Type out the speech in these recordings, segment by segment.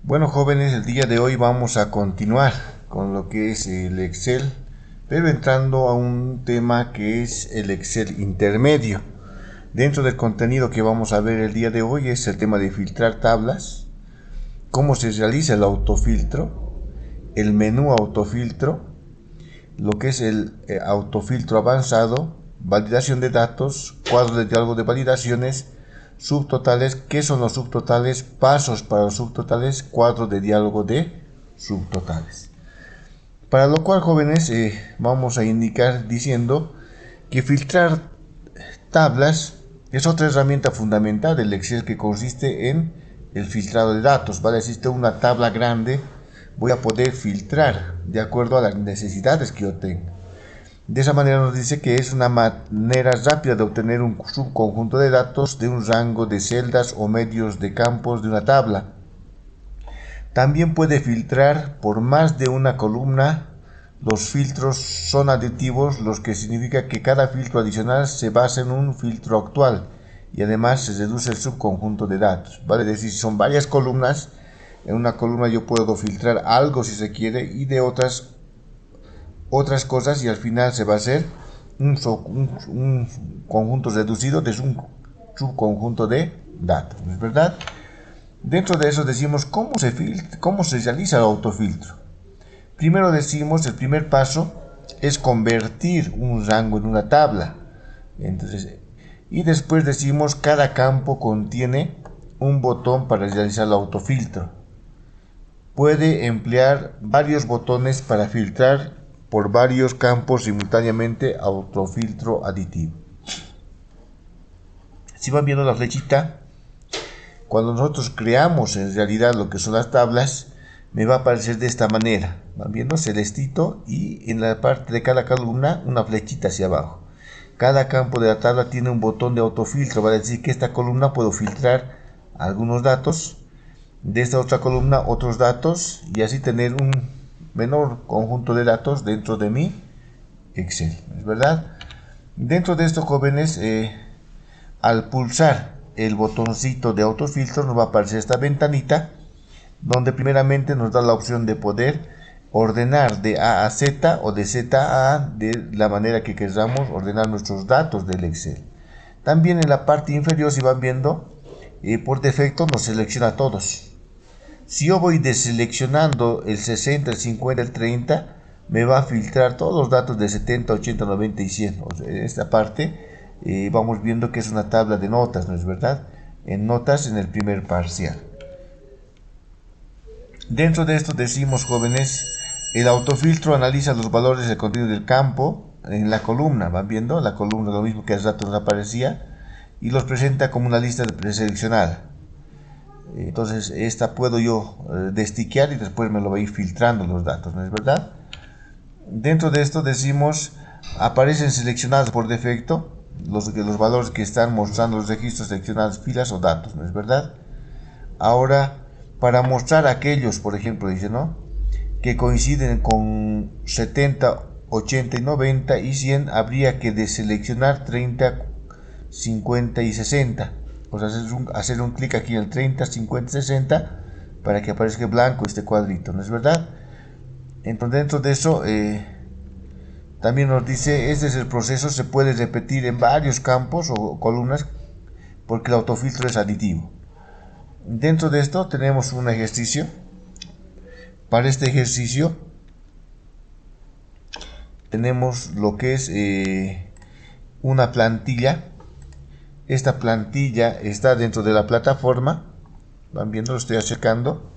Bueno, jóvenes, el día de hoy vamos a continuar con lo que es el Excel, pero entrando a un tema que es el Excel intermedio. Dentro del contenido que vamos a ver el día de hoy es el tema de filtrar tablas, cómo se realiza el autofiltro, el menú autofiltro, lo que es el autofiltro avanzado, validación de datos, cuadro de diálogo de validaciones, subtotales, qué son los subtotales, pasos para los subtotales, cuadro de diálogo de subtotales. Para lo cual, jóvenes, vamos a indicar diciendo que filtrar tablas es otra herramienta fundamental del Excel que consiste en el filtrado de datos. ¿Vale? Existe una tabla grande, voy a poder filtrar de acuerdo a las necesidades que yo tengo. De esa manera nos dice que es una manera rápida de obtener un subconjunto de datos de un rango de celdas o medios de campos de una tabla. También puede filtrar por más de una columna. Los filtros son aditivos, lo que significa que cada filtro adicional se basa en un filtro actual y además se reduce el subconjunto de datos. Vale decir, si son varias columnas, en una columna yo puedo filtrar algo si se quiere y de otras cosas, y al final se va a hacer un conjunto reducido de un subconjunto de datos, ¿no es verdad? Dentro de eso decimos cómo se realiza el autofiltro. Primero decimos, el primer paso es convertir un rango en una tabla. Entonces, y después decimos cada campo contiene un botón para realizar el autofiltro. Puede emplear varios botones para filtrar por varios campos simultáneamente autofiltro aditivo. Si van viendo la flechita, cuando nosotros creamos en realidad lo que son las tablas, me va a aparecer de esta manera. Van viendo celestito y en la parte de cada columna una flechita hacia abajo. Cada campo de la tabla tiene un botón de autofiltro, va a decir que esta columna puedo filtrar algunos datos, de esta otra columna otros datos y así tener un menor conjunto de datos dentro de mi Excel, ¿es verdad? Dentro de esto, jóvenes, al pulsar el botoncito de autofiltro nos va a aparecer esta ventanita donde primeramente nos da la opción de poder ordenar de A a Z o de Z a A de la manera que queramos ordenar nuestros datos del Excel. También en la parte inferior, si van viendo, por defecto nos selecciona todos. Si yo voy deseleccionando el 60, el 50, el 30, me va a filtrar todos los datos de 70, 80, 90 y 100. O sea, en esta parte vamos viendo que es una tabla de notas, ¿no es verdad? En notas en el primer parcial. Dentro de esto decimos, jóvenes, el autofiltro analiza los valores del contenido del campo en la columna. ¿Van viendo? La columna, lo mismo que hace rato nos aparecía, y los presenta como una lista preseleccionada. Entonces esta puedo yo destiquear y después me lo va a ir filtrando los datos, ¿no es verdad? Dentro de esto decimos, aparecen seleccionados por defecto los valores que están mostrando los registros seleccionados, filas o datos, ¿no es verdad? Ahora, para mostrar aquellos, por ejemplo, dice, ¿no?, que coinciden con 70, 80 y 90 y 100, habría que deseleccionar 30, 50 y 60. O sea, hacer un clic aquí en el 30, 50 y 60 para que aparezca blanco este cuadrito, ¿no es verdad? Entonces, dentro de eso también nos dice, este es el proceso, se puede repetir en varios campos o columnas porque el autofiltro es aditivo. Dentro de esto tenemos un ejercicio. Para este ejercicio tenemos lo que es una plantilla. Esta plantilla está dentro de la plataforma. Van viendo, lo estoy acercando.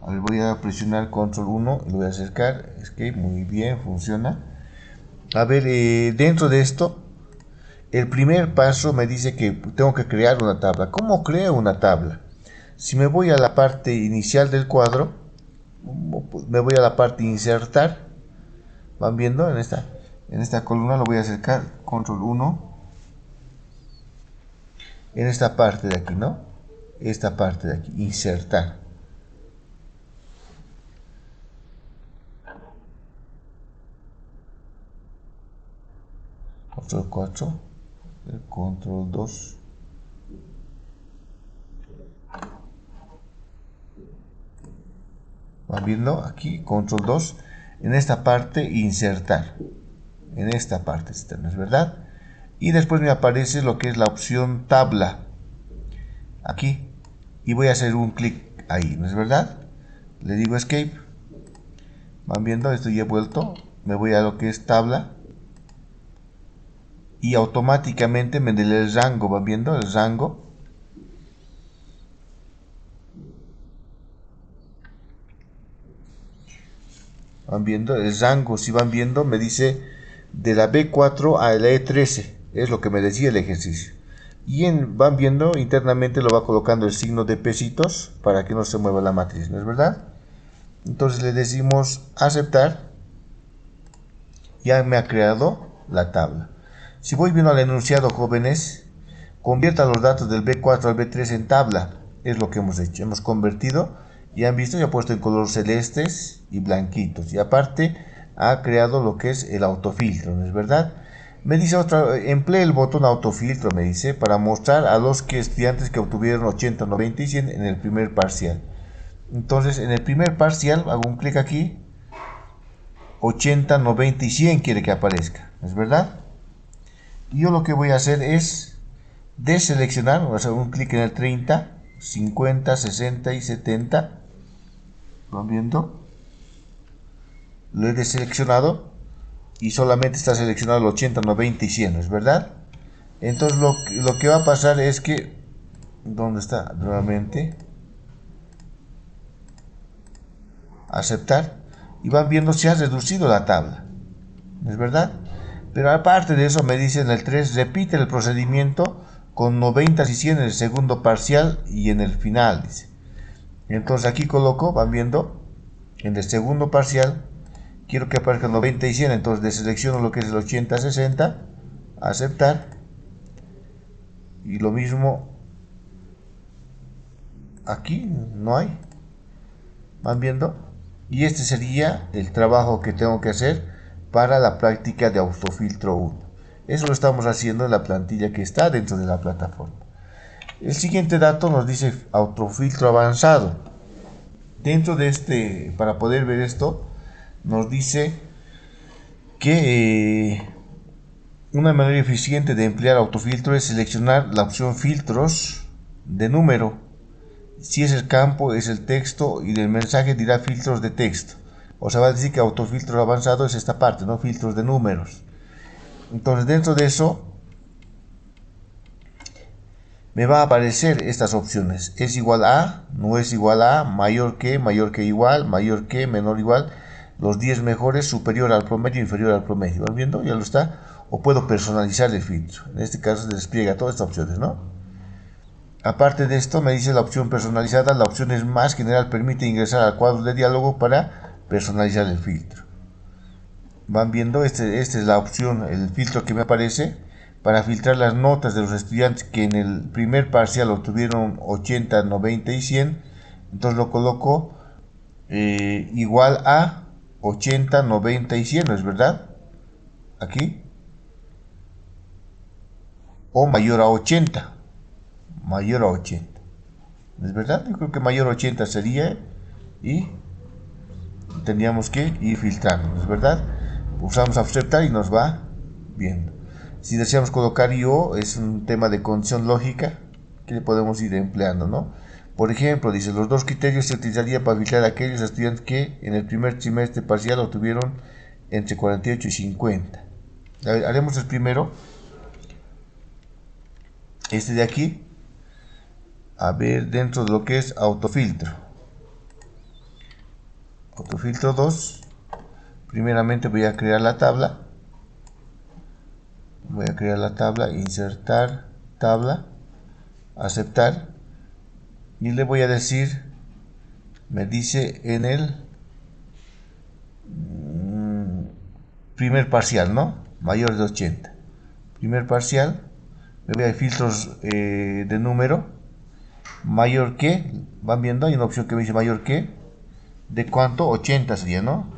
A ver, voy a presionar control 1 y lo voy a acercar. Escape, muy bien, funciona. A ver, dentro de esto, el primer paso me dice que tengo que crear una tabla. ¿Cómo creo una tabla? Si me voy a la parte inicial del cuadro, me voy a la parte insertar. Van viendo, en esta columna lo voy a acercar, control 1. En esta parte de aquí, ¿no? Esta parte de aquí, insertar. Control 4, control 2. van viendo aquí, control 2, en esta parte insertar, en esta parte, ¿no es verdad? Y después me aparece lo que es la opción tabla, aquí, y voy a hacer un clic ahí, ¿no es verdad? Le digo escape, van viendo, esto ya he vuelto, me voy a lo que es tabla, y automáticamente me da el rango, van viendo, el rango. Van viendo el rango, si van viendo, me dice de la B4 a la E13, es lo que me decía el ejercicio. Y van viendo, internamente lo va colocando el signo de pesitos para que no se mueva la matriz, ¿no es verdad? Entonces le decimos aceptar, ya me ha creado la tabla. Si voy viendo al enunciado, jóvenes, convierta los datos del B4 al B3 en tabla, es lo que hemos hecho, hemos convertido. Ya han visto, ya ha puesto en color celestes y blanquitos. Y aparte ha creado lo que es el autofiltro, ¿no es verdad? Me dice otra, emplee el botón autofiltro, me dice, para mostrar a los estudiantes que obtuvieron 80, 90 y 100 en el primer parcial. Entonces, en el primer parcial, hago un clic aquí, 80, 90 y 100 quiere que aparezca, ¿no es verdad? Y yo lo que voy a hacer es deseleccionar, voy a hacer un clic en el 30, 50, 60 y 70. ¿Van viendo? Lo he deseleccionado y solamente está seleccionado el 80, 90 y 100, ¿es verdad? Entonces lo que va a pasar es que, ¿dónde está? Nuevamente, aceptar, y van viendo si ha reducido la tabla, ¿es verdad? Pero aparte de eso me dice en el 3, repite el procedimiento con 90 y 100 en el segundo parcial y en el final, dice. Entonces aquí coloco, van viendo, en el segundo parcial quiero que aparezca 90 y 100, entonces deselecciono lo que es el 80, 60, aceptar, y lo mismo aquí, no hay, van viendo, y este sería el trabajo que tengo que hacer para la práctica de autofiltro 1. Eso lo estamos haciendo en la plantilla que está dentro de la plataforma. El siguiente dato nos dice autofiltro avanzado. Dentro de este, para poder ver esto, nos dice que una manera eficiente de emplear autofiltro es seleccionar la opción filtros de número. Si es el campo, es el texto, y del mensaje dirá filtros de texto. O sea, va a decir que autofiltro avanzado es esta parte, ¿no? Filtros de números. Entonces, dentro de eso me va a aparecer estas opciones. Es igual a, no es igual a, mayor que igual, mayor que, menor igual, los 10 mejores, superior al promedio, inferior al promedio. ¿Van viendo? Ya lo está. O puedo personalizar el filtro. En este caso se despliega todas estas opciones, ¿no? Aparte de esto, me dice la opción personalizada. La opción es más general, permite ingresar al cuadro de diálogo para personalizar el filtro. Van viendo, esta es la opción, el filtro que me aparece para filtrar las notas de los estudiantes que en el primer parcial obtuvieron 80, 90 y 100. Entonces lo coloco igual a 80, 90 y 100, ¿no es verdad? Aquí. O mayor a 80. Mayor a 80. ¿No es verdad? Yo creo que mayor a 80 sería, y tendríamos que ir filtrando, ¿no es verdad? Usamos aceptar y nos va viendo. Si deseamos colocar IO, es un tema de condición lógica que le podemos ir empleando, ¿no? Por ejemplo, dice, los dos criterios se utilizarían para filtrar a aquellos estudiantes que en el primer trimestre parcial obtuvieron entre 48 y 50. Haremos el primero, este de aquí, a ver, dentro de lo que es autofiltro. Autofiltro 2, primeramente voy a crear la tabla. Voy a crear la tabla, insertar tabla, aceptar, y le voy a decir, me dice en el primer parcial, ¿no? Mayor de 80. Primer parcial, me voy a filtros de número, mayor que, van viendo, hay una opción que me dice mayor que, ¿de cuánto? 80 sería, ¿no?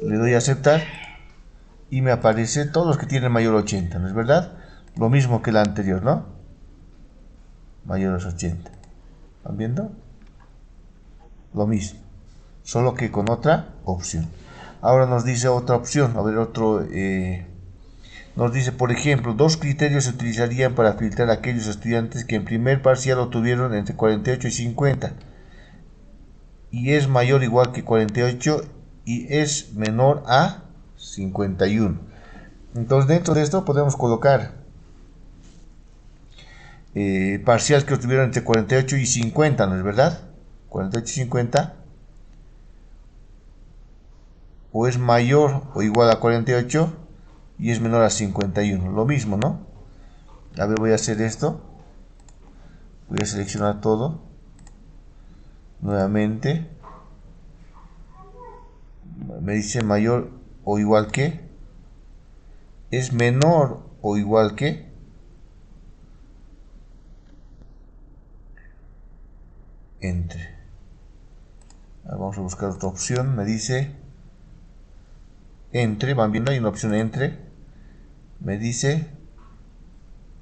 Le doy a aceptar y me aparece todos los que tienen mayor 80, ¿no es verdad? Lo mismo que la anterior, ¿no? Mayor a 80. ¿Van viendo? Lo mismo. solo que con otra opción. Ahora nos dice otra opción, a ver nos dice, por ejemplo, dos criterios se utilizarían para filtrar a aquellos estudiantes que en primer parcial obtuvieron entre 48 y 50 y es mayor o igual que 48 y es menor a 51. Entonces dentro de esto podemos colocar parcial que obtuvieron entre 48 y 50, ¿no es verdad? 48 y 50 o es mayor o igual a 48 y es menor a 51, lo mismo, ¿no? A ver, voy a hacer esto, voy a seleccionar todo nuevamente, me dice mayor o igual que, es menor o igual que, entre. Ahora vamos a buscar otra opción, me dice entre, van viendo, hay una opción entre, me dice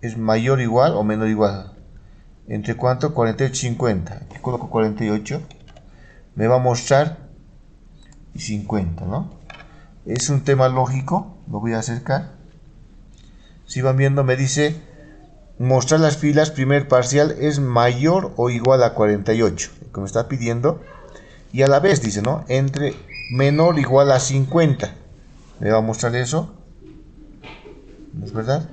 es mayor igual o menor igual, entre cuánto, 48 y 50, aquí coloco 48, me va a mostrar y 50, ¿no? Es un tema lógico, lo voy a acercar. Si van viendo, me dice mostrar las filas, primer parcial es mayor o igual a 48, que me está pidiendo, y a la vez dice, ¿no? Entre menor o igual a 50, me va a mostrar eso, ¿no es verdad?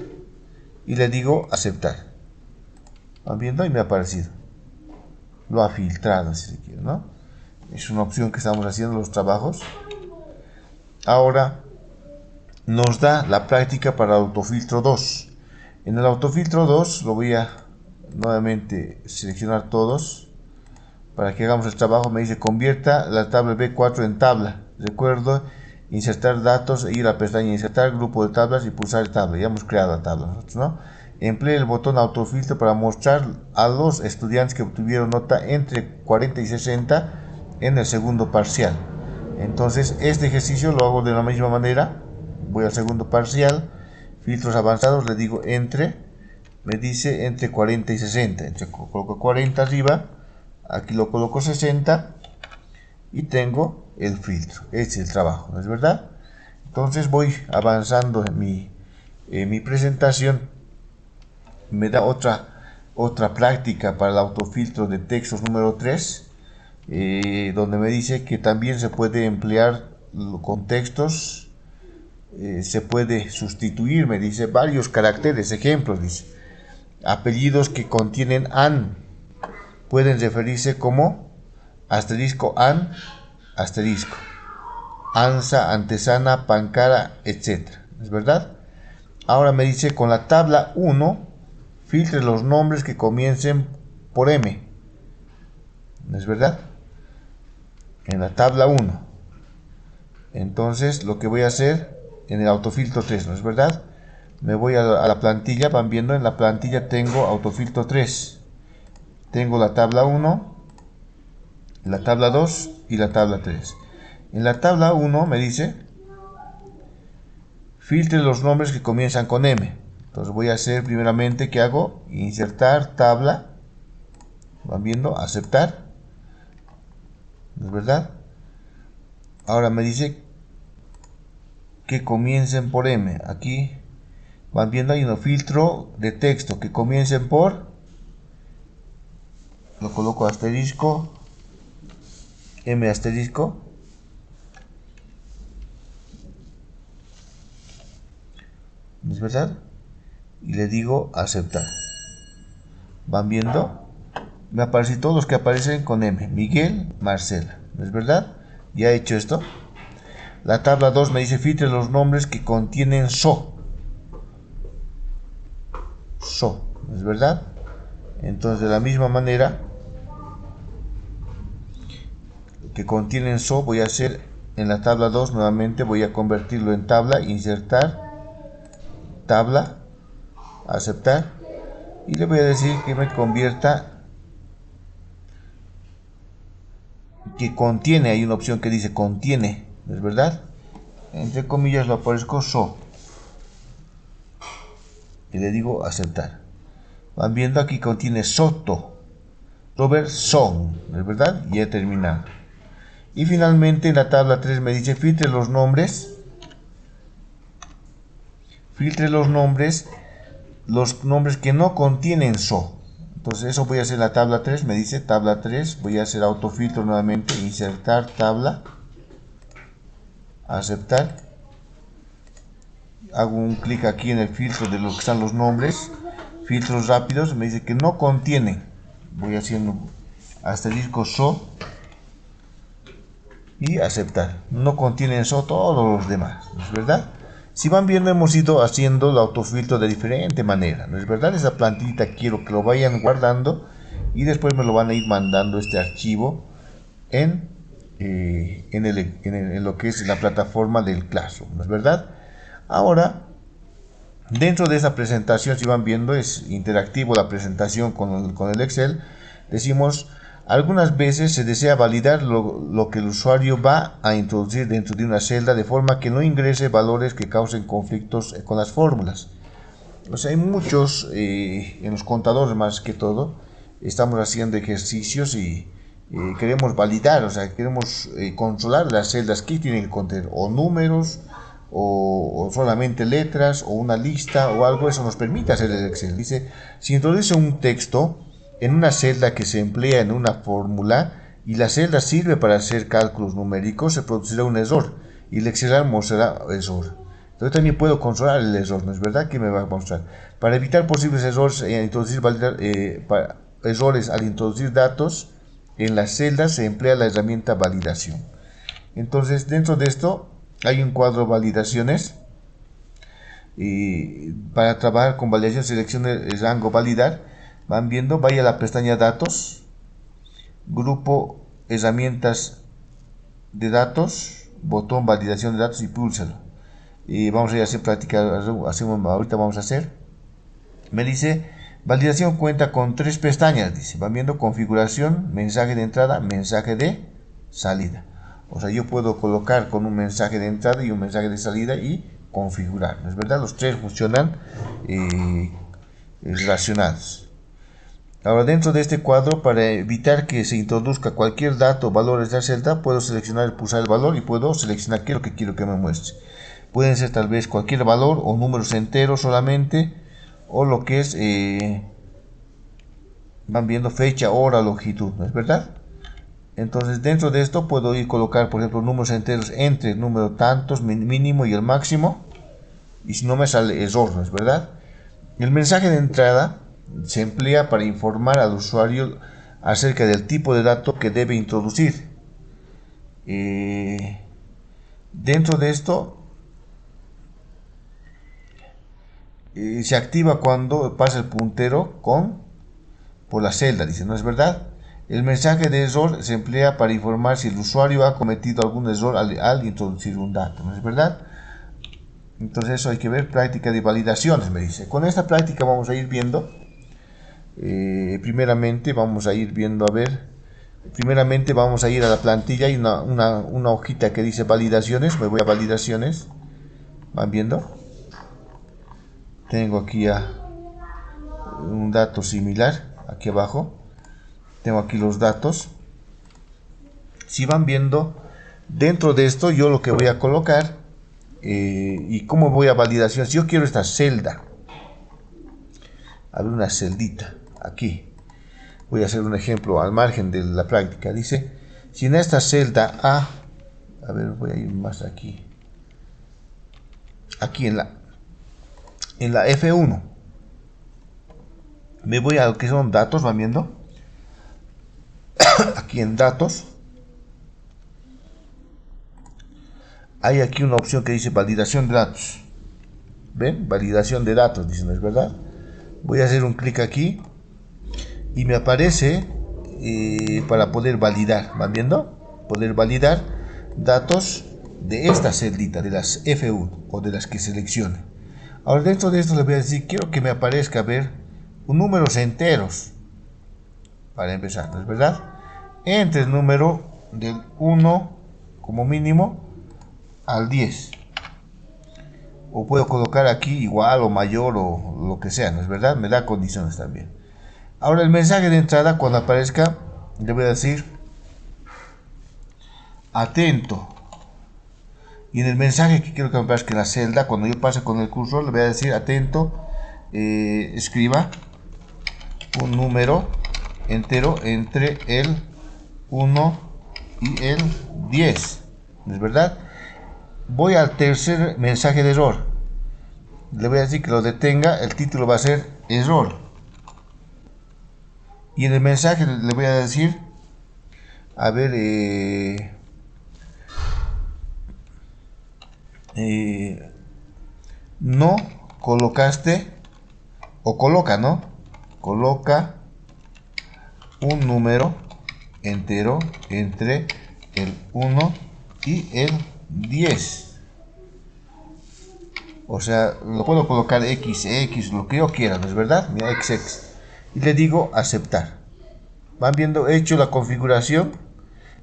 Y le digo aceptar. Van viendo y me ha aparecido. Lo ha filtrado, si se quiere, ¿no? Es una opción que estamos haciendo los trabajos. Ahora nos da la práctica para el autofiltro 2. En el autofiltro 2 lo voy a nuevamente seleccionar todos para que hagamos el trabajo. Me dice convierta la tabla B4 en tabla. Recuerdo insertar datos, ir a la pestaña insertar grupo de tablas y pulsar tabla. Ya hemos creado la tabla nosotros, ¿no? Emplee el botón autofiltro para mostrar a los estudiantes que obtuvieron nota entre 40 y 60 en el segundo parcial. Entonces este ejercicio lo hago de la misma manera. Voy al segundo parcial, filtros avanzados, le digo entre, me dice entre 40 y 60, entonces coloco 40 arriba, aquí lo coloco 60 y tengo el filtro. Este es el trabajo, ¿no es verdad? Entonces voy avanzando en mi presentación. Me da otra práctica para el autofiltro de textos número 3, donde me dice que también se puede emplear con textos, se puede sustituir, me dice varios caracteres, ejemplos, dice apellidos que contienen an, pueden referirse como asterisco an, asterisco, ansa, antesana, pancara, etc. ¿Es verdad? Ahora me dice con la tabla 1, filtre los nombres que comiencen por M. ¿No es verdad? En la tabla 1. Entonces lo que voy a hacer en el autofiltro 3, ¿no es verdad? Me voy a la plantilla, van viendo, en la plantilla tengo autofiltro 3. Tengo la tabla 1, la tabla 2 y la tabla 3. En la tabla 1 me dice filtre los nombres que comienzan con M. Entonces voy a hacer primeramente, ¿qué hago? Insertar tabla, van viendo, aceptar, ¿no es verdad? Ahora me dice que comiencen por M. Aquí van viendo, hay un filtro de texto que comiencen por, lo coloco asterisco, M asterisco, ¿no es verdad? Y le digo aceptar. Van viendo, me aparecen todos los que aparecen con M, Miguel, Marcela, ¿no es verdad? Ya he hecho esto. La tabla 2 me dice filtre los nombres que contienen so, ¿no es verdad? Entonces de la misma manera que contienen so, voy a hacer en la tabla 2 nuevamente, voy a convertirlo en tabla, insertar tabla, aceptar, y le voy a decir que me convierta, que contiene, hay una opción que dice contiene, ¿no es verdad? Entre comillas lo aparezco so, y le digo aceptar. Van viendo, aquí contiene soto, Robert Son, ¿no es verdad? Y he terminado. Y finalmente en la tabla 3 me dice filtre los nombres. Filtre los nombres que no contienen SO. Entonces eso voy a hacer en la tabla 3, me dice tabla 3, voy a hacer autofiltro nuevamente, insertar tabla, aceptar, hago un clic aquí en el filtro de lo que están los nombres, filtros rápidos, me dice que no contienen, voy haciendo asterisco SO y aceptar, no contienen SO todos los demás, ¿no es verdad? Si van viendo, hemos ido haciendo el autofiltro de diferente manera, ¿no es verdad? Esa plantita quiero que lo vayan guardando y después me lo van a ir mandando este archivo en lo que es la plataforma del Classroom, ¿no es verdad? Ahora, dentro de esa presentación, si van viendo, es interactivo la presentación con el Excel. Decimos, algunas veces se desea validar lo que el usuario va a introducir dentro de una celda de forma que no ingrese valores que causen conflictos con las fórmulas. O sea, hay muchos, en los contadores más que todo, estamos haciendo ejercicios y queremos validar, o sea, queremos controlar las celdas que tienen que contener o números, o solamente letras, o una lista, o algo. Eso nos permite hacer el Excel. Dice, si introduce un texto en una celda que se emplea en una fórmula y la celda sirve para hacer cálculos numéricos, se producirá un error y el Excel mostrará error. Entonces también puedo controlar el error, ¿no es verdad? ¿Qué me va a mostrar? Para evitar posibles errores, errores al introducir datos en las celdas se emplea la herramienta validación. Entonces dentro de esto hay un cuadro validaciones. Y para trabajar con validación seleccione el rango validar. Van viendo, vaya a la pestaña datos, grupo herramientas de datos, botón validación de datos y púlsalo. Y vamos a ir a hacer práctica, ahorita vamos a hacer. Me dice, validación cuenta con 3 pestañas, dice, van viendo configuración, mensaje de entrada, mensaje de salida. O sea, yo puedo colocar con un mensaje de entrada y un mensaje de salida y configurar, ¿no es verdad? Los 3 funcionan relacionados. Ahora, dentro de este cuadro, para evitar que se introduzca cualquier dato o valores de la celda, puedo seleccionar, pulsar el valor y puedo seleccionar qué es lo que quiero que me muestre. Pueden ser tal vez cualquier valor o números enteros solamente, o lo que es, van viendo fecha, hora, longitud, ¿no es verdad? Entonces dentro de esto puedo ir colocar, por ejemplo, números enteros entre el número tantos, mínimo y el máximo, y si no me sale error, ¿no es verdad? El mensaje de entrada se emplea para informar al usuario acerca del tipo de dato que debe introducir. Dentro de esto se activa cuando pasa el puntero por la celda, dice, ¿no es verdad? El mensaje de error se emplea para informar si el usuario ha cometido algún error al introducir un dato, ¿no es verdad? Entonces eso hay que ver, práctica de validaciones, me dice. Con esta práctica vamos a ir viendo, primeramente vamos a ir viendo, primeramente vamos a ir a la plantilla, hay una hojita que dice validaciones, me voy a validaciones, ¿van viendo? Tengo aquí un dato similar, aquí abajo, tengo aquí los datos. Si van viendo, dentro de esto yo lo que voy a colocar, y cómo voy a validación, si yo quiero esta celda, abrir una celdita, aquí, voy a hacer un ejemplo al margen de la práctica, dice, si en esta celda a ver, voy a ir más aquí en la F1, me voy a lo que son datos, van viendo, aquí en datos, hay aquí una opción que dice validación de datos. ¿Ven? Validación de datos, dice, ¿no es verdad? Voy a hacer un clic aquí y me aparece para poder validar. ¿Van viendo? Poder validar datos de esta celdita, de las F1 o de las que seleccione. Ahora dentro de esto les voy a decir, quiero que me aparezca, números enteros. Para empezar, ¿no es verdad? Entre el número del 1 como mínimo al 10, o puedo colocar aquí igual o mayor o lo que sea, ¿no es verdad? Me da condiciones también. Ahora el mensaje de entrada, cuando aparezca, le voy a decir atento. Y en el mensaje que quiero que me aparezca en la celda, cuando yo pase con el cursor, le voy a decir atento, escriba un número entero entre el 1 y el 10. ¿Es verdad? Voy al tercer mensaje de error. Le voy a decir que lo detenga, el título va a ser error. Y en el mensaje le voy a decir, a ver, no colocaste, o coloca, ¿no? Coloca un número entero entre el 1 y el 10. O sea, lo puedo colocar XX, lo que yo quiera, ¿no es verdad? Mira, XX. Y le digo aceptar. Van viendo, he hecho la configuración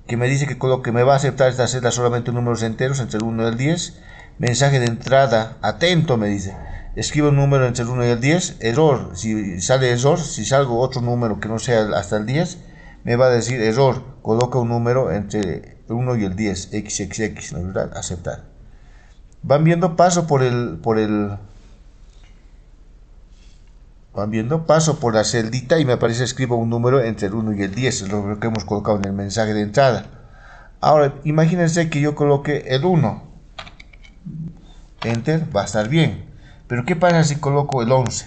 que me dice que me va a aceptar esta celda solamente números enteros entre el 1 y el 10. Mensaje de entrada, atento, me dice. Escribo un número entre el 1 y el 10. Error, si sale error, si salgo otro número que no sea hasta el 10, me va a decir error. Coloca un número entre el 1 y el 10, XXX, ¿no es verdad? Aceptar. Van viendo, paso por la celdita y me aparece escribo un número entre el 1 y el 10, es lo que hemos colocado en el mensaje de entrada. Ahora, imagínense que yo coloque el 1. Enter, va a estar bien. Pero ¿qué pasa si coloco el 11?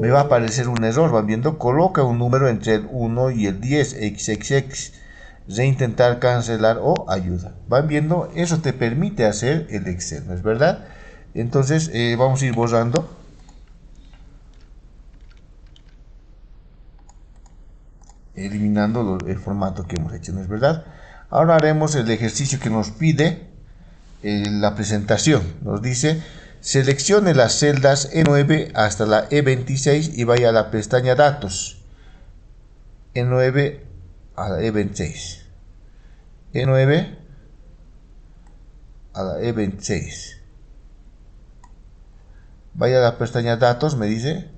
Me va a aparecer un error, van viendo, coloca un número entre el 1 y el 10, XXX. Reintentar, cancelar o ayuda. Van viendo, eso te permite hacer el Excel, ¿no es verdad? Entonces vamos a ir borrando. Eliminando el formato que hemos hecho, ¿no es verdad? Ahora haremos el ejercicio que nos pide la presentación. Nos dice, seleccione las celdas E9 hasta la E26 y vaya a la pestaña datos. E9 a la E26. E9 a la E26. Vaya a la pestaña datos, me dice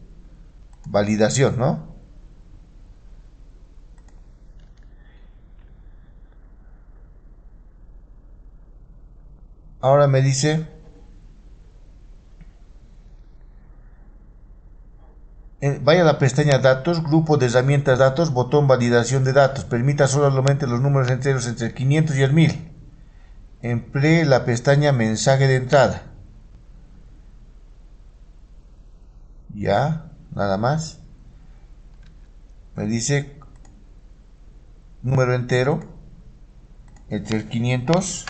validación, ¿no? Ahora me dice vaya a la pestaña datos, grupo de herramientas datos, botón validación de datos. Permita solamente los números enteros entre el 500 y el 1000. Emplee la pestaña mensaje de entrada. Ya, nada más. Me dice número entero entre el 500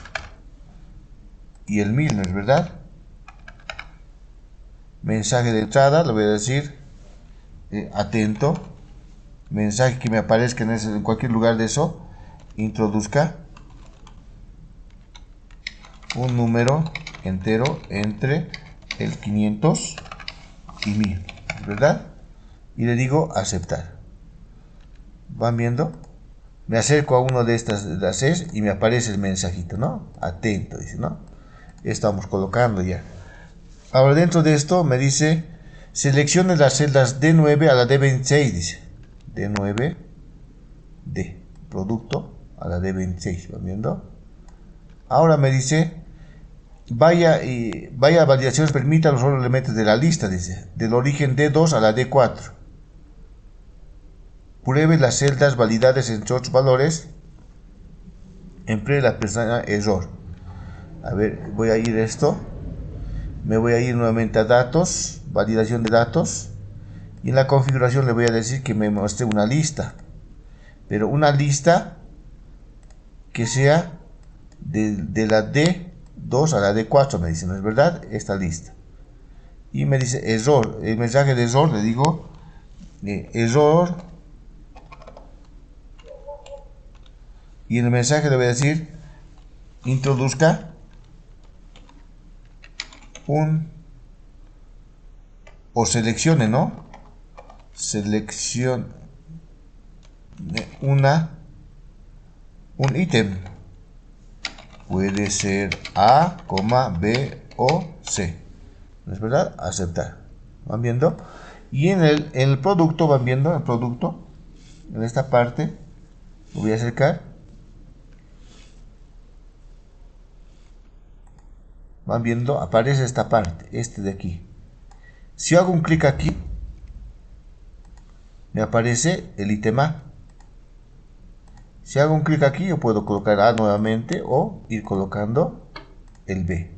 y el 1000, ¿no es verdad? Mensaje de entrada, le voy a decir atento. Mensaje que me aparezca en cualquier lugar de eso. Introduzca un número entero entre el 500 y 1000, ¿verdad? Y le digo aceptar. ¿Van viendo? Me acerco a uno de estas las Cs y me aparece el mensajito, ¿no? Atento, dice, ¿no? Estamos colocando ya. Ahora dentro de esto me dice seleccione las celdas D9 a la D26, dice. D9, D, producto a la D26, ¿van viendo? Ahora me dice vaya a validaciones, permita los otros elementos de la lista, dice, del origen D2 a la D4. Pruebe las celdas validadas entre otros valores. Emplee la pestaña error. A ver, voy a ir esto. Me voy a ir nuevamente a datos, validación de datos. Y en la configuración le voy a decir que me muestre una lista. Pero una lista que sea de la D2 a la D4, me dice, ¿no es verdad? Esta lista. Y me dice error. El mensaje de error le digo error. Y en el mensaje le voy a decir introduzca o seleccione, ¿no? Seleccione un ítem. Puede ser A, B o C. ¿No es verdad? Aceptar. ¿Van viendo? Y en el producto, van viendo el producto. En esta parte, lo voy a acercar. van viendo, aparece esta parte, este de aquí. Si hago un clic aquí, me aparece el ítem A. Si hago un clic aquí, yo puedo colocar A nuevamente o ir colocando el B.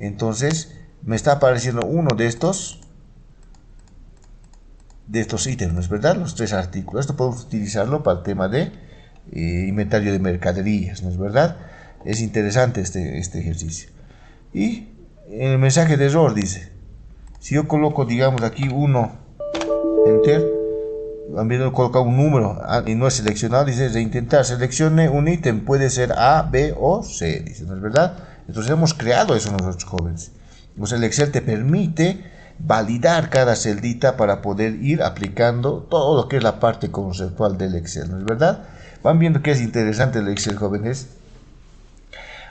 Entonces me está apareciendo uno de estos ítems, ¿no es verdad? Los tres artículos. Esto podemos utilizarlo para el tema de inventario de mercaderías, ¿no es verdad? Es interesante este ejercicio. Y en el mensaje de error dice, si yo coloco, digamos, aquí 1, enter, también coloca un número y no es seleccionado, dice reintentar, seleccione un ítem, puede ser A, B o C, dice, ¿no es verdad? Entonces hemos creado eso nosotros, jóvenes. Pues el Excel te permite validar cada celdita para poder ir aplicando todo lo que es la parte conceptual del Excel, ¿no es verdad? Van viendo que es interesante el Excel, jóvenes.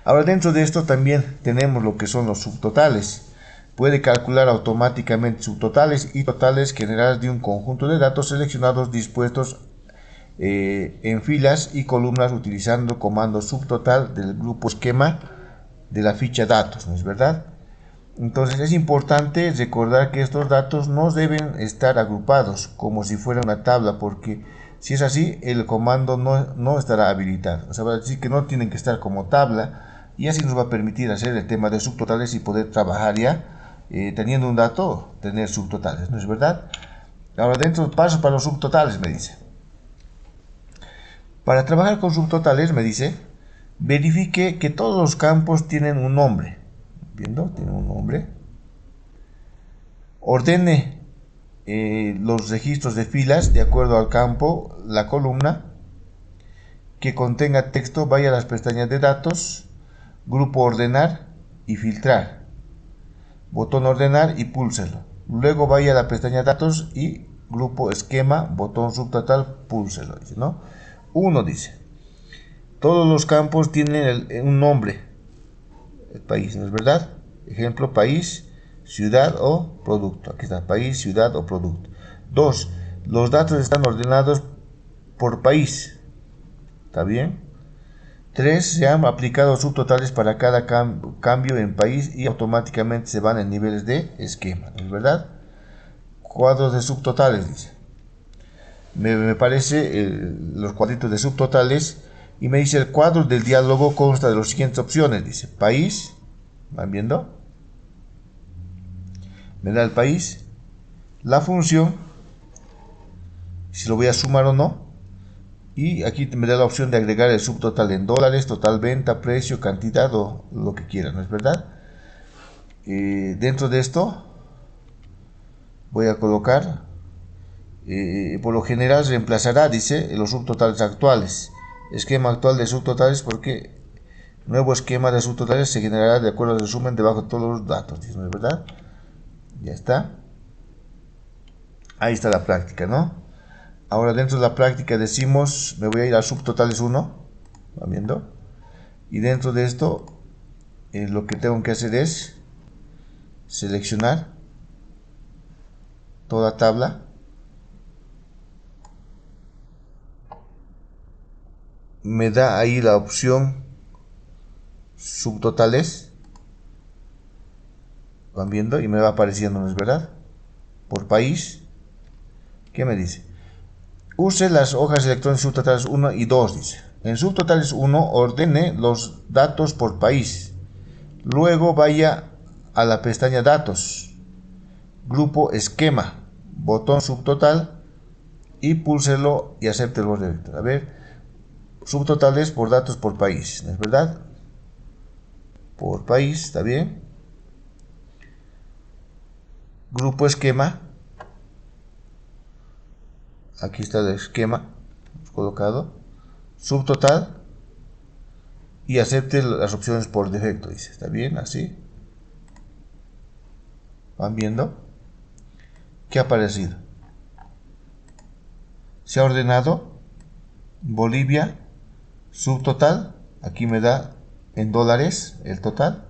Ahora dentro de esto también tenemos lo que son los subtotales. Puede calcular automáticamente subtotales y totales generados de un conjunto de datos seleccionados dispuestos en filas y columnas utilizando comando subtotal del grupo esquema de la ficha datos, ¿no es verdad? Entonces es importante recordar que estos datos no deben estar agrupados como si fuera una tabla, porque si es así el comando no estará habilitado. O sea, va a decir que no tienen que estar como tabla, y así nos va a permitir hacer el tema de subtotales y poder trabajar ya teniendo un dato, tener subtotales, ¿no es verdad? Ahora dentro paso para los subtotales, me dice. Para trabajar con subtotales, me dice, verifique que todos los campos tienen un nombre. ¿Viendo? Tiene un nombre. Ordene los registros de filas de acuerdo al campo, la columna que contenga texto, vaya a las pestañas de datos, grupo ordenar y filtrar. Botón ordenar y púlselo. Luego vaya a la pestaña datos y grupo esquema, botón subtotal, púlselo. ¿No? Uno dice, todos los campos tienen un nombre. El país, ¿no es verdad? Ejemplo, país, ciudad o producto. Aquí está, país, ciudad o producto. 2. Los datos están ordenados por país. ¿Está bien? 3. Se han aplicado subtotales para cada cambio en país y automáticamente se van en niveles de esquema, ¿no es verdad? Cuadros de subtotales, dice. Me parece los cuadritos de subtotales y me dice el cuadro del diálogo consta de las siguientes opciones, dice país, ¿van viendo? Me da el país, la función, si lo voy a sumar o no, y aquí me da la opción de agregar el subtotal en dólares, total venta, precio, cantidad o lo que quiera, ¿no es verdad? Dentro de esto voy a colocar, por lo general reemplazará, dice, los subtotales actuales. Esquema actual de subtotales porque nuevo esquema de subtotales se generará de acuerdo al resumen debajo de todos los datos, ¿no es verdad? Ya está. Ahí está la práctica, ¿no? Ahora dentro de la práctica decimos, me voy a ir a subtotales 1, ¿van viendo? Y dentro de esto, lo que tengo que hacer es seleccionar toda tabla, me da ahí la opción subtotales, van viendo y me va apareciendo, ¿no es verdad? Por país, ¿qué me dice? Use las hojas electrónicas subtotales 1 y 2, dice. En subtotales 1 ordene los datos por país. Luego vaya a la pestaña datos, grupo esquema, botón subtotal y púlselo y acepte el borde. A ver, subtotales por datos por país, ¿no es verdad? Por país, ¿está bien? Grupo esquema, aquí está el esquema colocado, subtotal y acepte las opciones por defecto, dice, ¿está bien? Así. ¿Van viendo? ¿Qué ha aparecido? Se ha ordenado Bolivia, subtotal, aquí me da en dólares el total.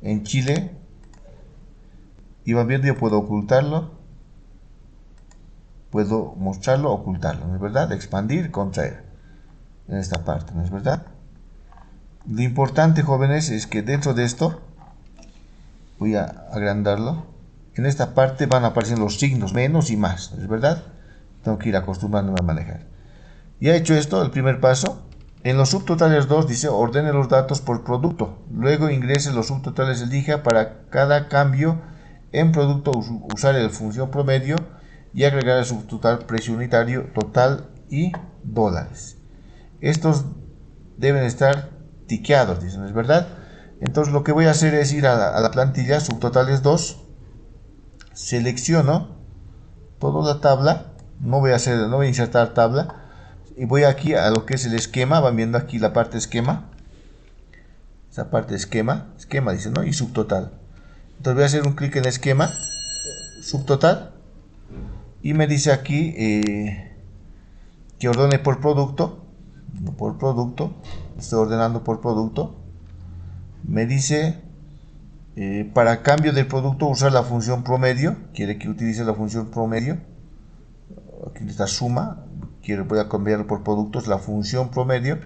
En Chile, y van viendo, yo puedo ocultarlo, puedo mostrarlo, ocultarlo, ¿no es verdad? Expandir, contraer en esta parte, ¿no es verdad? Lo importante, jóvenes, es que dentro de esto, voy a agrandarlo, en esta parte van a aparecer los signos menos y más, ¿es verdad? Tengo que ir acostumbrándome a manejar. Ya hecho esto, el primer paso, en los subtotales 2 dice ordene los datos por producto, luego ingrese los subtotales, elija para cada cambio en producto usar la función promedio y agregar el subtotal precio unitario, total y dólares. Estos deben estar tiqueados, dicen, ¿es verdad? Entonces lo que voy a hacer es ir a la plantilla subtotales 2, selecciono toda la tabla, no voy a insertar tabla, y voy aquí a lo que es el esquema. Van viendo aquí la parte esquema, esa parte esquema dice, ¿no? Y subtotal. Entonces voy a hacer un clic en esquema, subtotal, y me dice aquí que ordene por producto, estoy ordenando por producto. Me dice para cambio del producto usar la función promedio, quiere que utilice la función promedio. Aquí está suma, voy a cambiarlo por productos, la función promedio.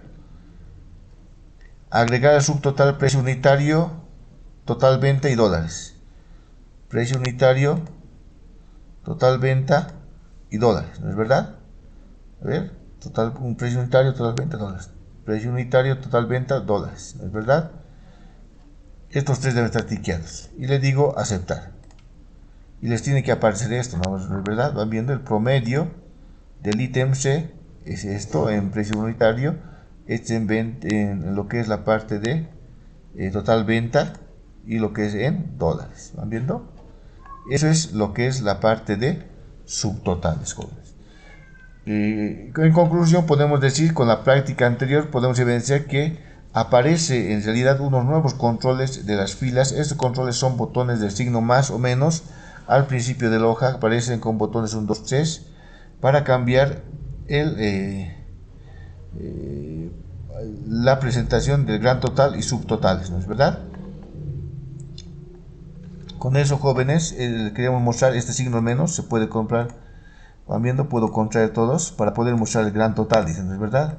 Agregar el subtotal precio unitario, total venta y dólares. Precio unitario, total venta y dólares, ¿no es verdad? A ver, un precio unitario, total venta, dólares. Precio unitario, total venta, dólares, ¿no es verdad? Estos tres deben estar tiqueados. Y le digo aceptar. Y les tiene que aparecer esto, ¿no es verdad? Van viendo el promedio del ítem C, es esto en precio unitario, en lo que es la parte de total venta y lo que es en dólares. ¿Van viendo? Eso es lo que es la parte de subtotales, jóvenes. En conclusión, podemos decir, con la práctica anterior, podemos evidenciar que aparece en realidad unos nuevos controles de las filas. Estos controles son botones del signo más o menos. Al principio de la hoja aparecen con botones 1, 2, 3 para cambiar la presentación del gran total y subtotales, ¿no es verdad? Con eso, jóvenes, queríamos mostrar este signo menos, se puede comprar, van viendo, puedo contraer todos para poder mostrar el gran total, dicen, ¿no es verdad?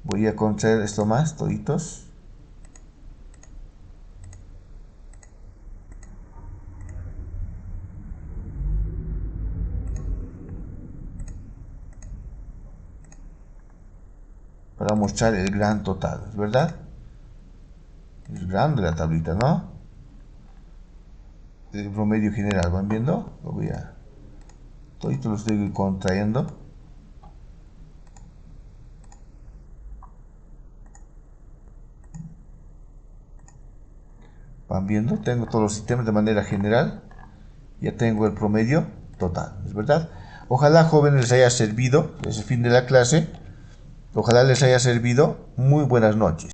Voy a contraer esto más, toditos. Para mostrar el gran total, ¿es verdad? Es grande la tablita, ¿no? El promedio general, ¿van viendo? Todito lo estoy contrayendo. Van viendo, tengo todos los sistemas de manera general. Ya tengo el promedio total, ¿es verdad? Ojalá, jóvenes, les haya servido. Es el fin de la clase. Ojalá les haya servido. Muy buenas noches.